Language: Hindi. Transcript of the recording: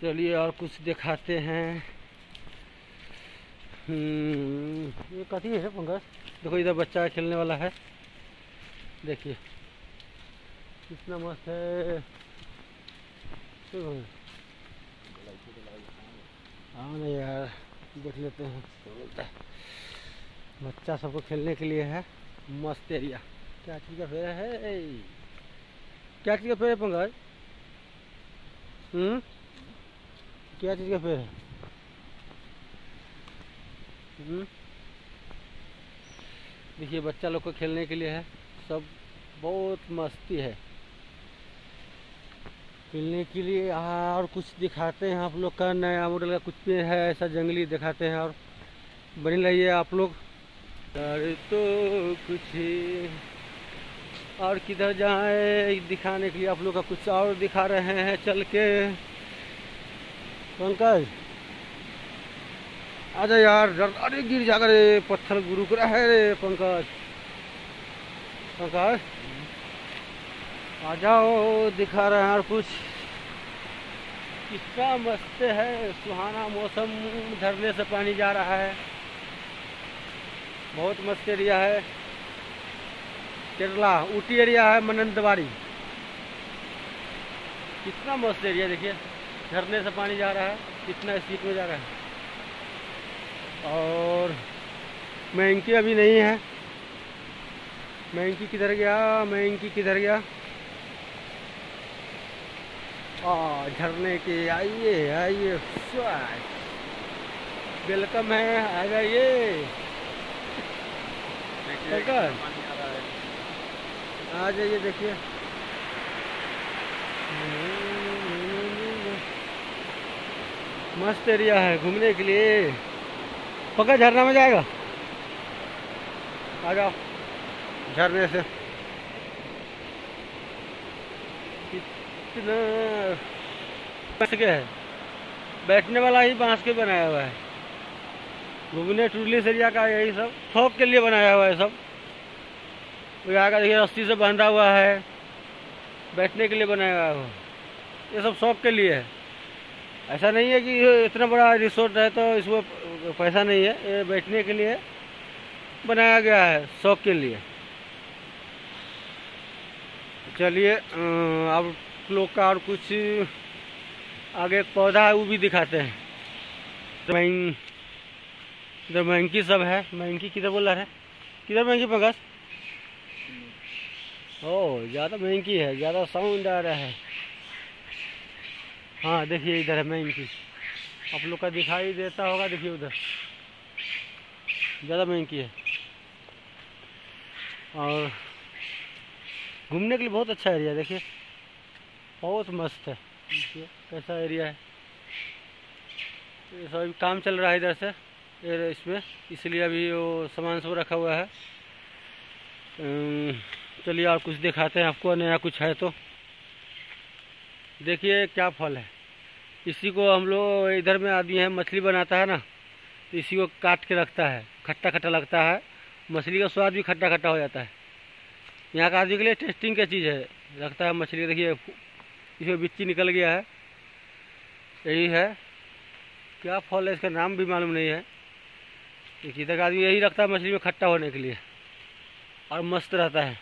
चलिए और कुछ दिखाते हैं। ये कथी है पंकज? देखो इधर बच्चा खेलने वाला है, देखिए कितना मस्त है। हाँ ना यार, देख लेते हैं। बच्चा सबको खेलने के लिए है, मस्त एरिया। क्या चीज़ का पेड़ है? क्या चीज़ का पेड़ है पंकज? क्या चीज़ का पेड़ है? देखिए बच्चा लोग को खेलने के लिए है, सब बहुत मस्ती है खेलने के लिए। और कुछ दिखाते हैं आप लोग का, नया मॉडल का कुछ पेड़ है ऐसा जंगली दिखाते हैं, और बनी रहिए आप लोग। अरे तो कुछ और किधर जाए दिखाने के लिए आप लोग का, कुछ और दिखा रहे हैं चल के। पंकज आजा यार, अरे गिर जाकर, पत्थर गुरु कर है रे पंकज। पंकज आ जाओ, दिखा रहे हैं और कुछ। कितना मस्त है, सुहाना मौसम, झरने से पानी जा रहा है, बहुत मस्त एरिया है। केरला ऊटी एरिया है, मनंतवाड़ी। कितना मस्त एरिया, देखिए झरने से पानी जा रहा है, कितना स्पीड में जा रहा है। और मैंकी अभी नहीं है, मैंकी किधर गया? मैंकी किधर गया? झरने के आइए आइए, वेलकम है, आ जाइए। आ जाइए, देखिए मस्त एरिया है घूमने के लिए। पक्का झरना में जाएगा, आ जाओ झरने से। कितना बांस के है, बैठने वाला ही बांस के बनाया हुआ है। घूमने टूरिस्ट एरिया का यही सब शौक के लिए बनाया हुआ है सब। यहाँ का देखिए रस्सी से बांधा हुआ है, बैठने के लिए बनाया हुआ है, ये सब शौक के लिए है। ऐसा नहीं है कि इतना बड़ा रिसोर्ट है तो इसमें पैसा नहीं है, ये बैठने के लिए बनाया गया है, शौक के लिए। चलिए अब लोग का और कुछ आगे पौधा है वो भी दिखाते हैं। इधर मैंकी सब है। मैंकी किधर बोल रहा है? किधर मैंकी पंकज? ओ ज़्यादा मैंकी है, ज़्यादा साउंड आ रहा है। हाँ देखिए इधर है मैंकी, आप लोग का दिखाई देता होगा, देखिए उधर ज़्यादा मैंकी है। और घूमने के लिए बहुत अच्छा एरिया, देखिए बहुत मस्त है। देखिए कैसा एरिया है। ये सब काम चल रहा है इधर से, इसमें, इसलिए अभी वो सामान सब रखा हुआ है। चलिए और कुछ दिखाते हैं आपको, नया कुछ है तो। देखिए क्या फल है, इसी को हम लोग इधर में आदमी है मछली बनाता है ना, तो इसी को काट के रखता है, खट्टा खट्टा लगता है, मछली का स्वाद भी खट्टा खट्टा हो जाता है। यहाँ का आदमी के लिए टेस्टिंग की चीज़ है, रखता है मछली। देखिए इसमें बिच्ची निकल गया है, यही है। क्या फल है इसका नाम भी मालूम नहीं है। इधर का आदमी यही रखता है मछली में खट्टा होने के लिए, और मस्त रहता है।